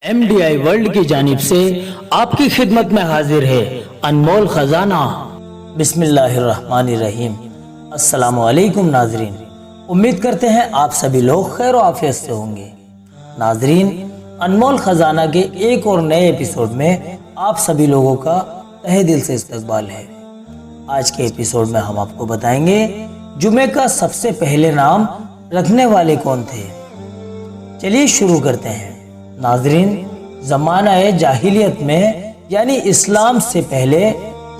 MDI world की जानिब से आपकी खिदमत में हाजिर है अनमोल खजाना। बिस्मिल्लाहिर्रहमानिर्रहीम। अस्सलामु अलैकुम नाजरीन, उम्मीद करते हैं आप सभी लोग खैर और आफियत से होंगे। नाजरीन, अनमोल खजाना के एक और नए एपिसोड में आप सभी लोगों का तहे दिल से इस्तकबाल है। आज के एपिसोड में हम आपको बताएंगे जुमे का सबसे पहले नाम रखने वाले कौन थे। चलिए शुरू करते हैं। नाजरीन, ज़माना जाहिलियत में यानी इस्लाम से पहले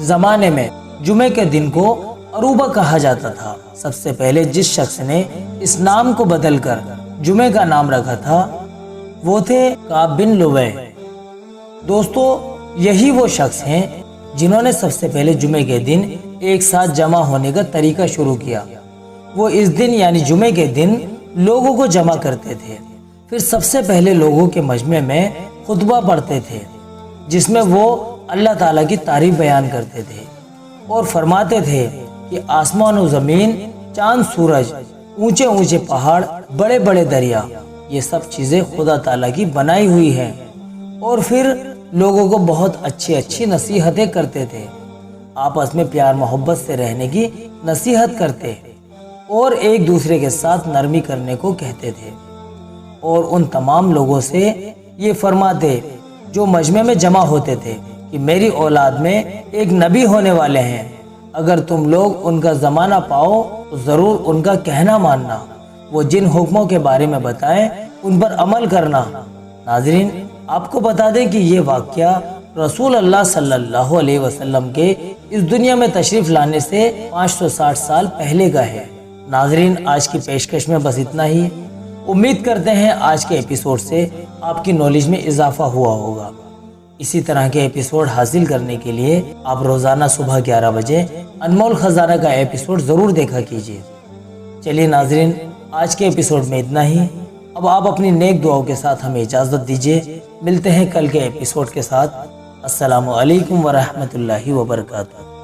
ज़माने में जुमे के दिन को अरूबा कहा जाता था। सबसे पहले जिस शख्स ने इस नाम को बदलकर जुमे का नाम रखा था वो थे काब बिन लुवै। दोस्तों, यही वो शख्स हैं जिन्होंने सबसे पहले जुमे के दिन एक साथ जमा होने का तरीका शुरू किया। वो इस दिन यानी जुमे के दिन लोगों को जमा करते थे, फिर सबसे पहले लोगों के मजमे में खुतबा पढ़ते थे जिसमें वो अल्लाह ताला की तारीफ बयान करते थे और फरमाते थे कि आसमान और ज़मीन, चांद, सूरज, ऊंचे ऊंचे पहाड़, बड़े बड़े दरिया, ये सब चीज़ें खुदा ताला की बनाई हुई हैं। और फिर लोगों को बहुत अच्छी अच्छी नसीहतें करते थे, आपस में प्यार मोहब्बत से रहने की नसीहत करते और एक दूसरे के साथ नरमी करने को कहते थे। और उन तमाम लोगों से ये फरमाते जो मजमे में जमा होते थे कि मेरी औलाद में एक नबी होने वाले हैं, अगर तुम लोग उनका ज़माना पाओ तो ज़रूर उनका कहना मानना, वो जिन हुक्मों के बारे में बताएं उन पर अमल करना। नाजरीन, आपको बता दें कि ये वाक़या रसूल अल्लाह सल्लल्लाहु अलैहि वसल्लम के इस दुनिया में तशरीफ़ लाने से 560 साल पहले का है। नाजरीन, आज की पेशकश में बस इतना ही। उम्मीद करते हैं आज के एपिसोड से आपकी नॉलेज में इजाफा हुआ होगा। इसी तरह के एपिसोड हासिल करने के लिए आप रोज़ाना सुबह 11 बजे अनमोल खजाना का एपिसोड ज़रूर देखा कीजिए। चलिए नाजरीन, आज के एपिसोड में इतना ही। अब आप अपनी नेक दुआओं के साथ हमें इजाज़त दीजिए। मिलते हैं कल के एपिसोड के साथ। अस्सलामु अलैकुम व रहमतुल्लाहि व बरकातुहू।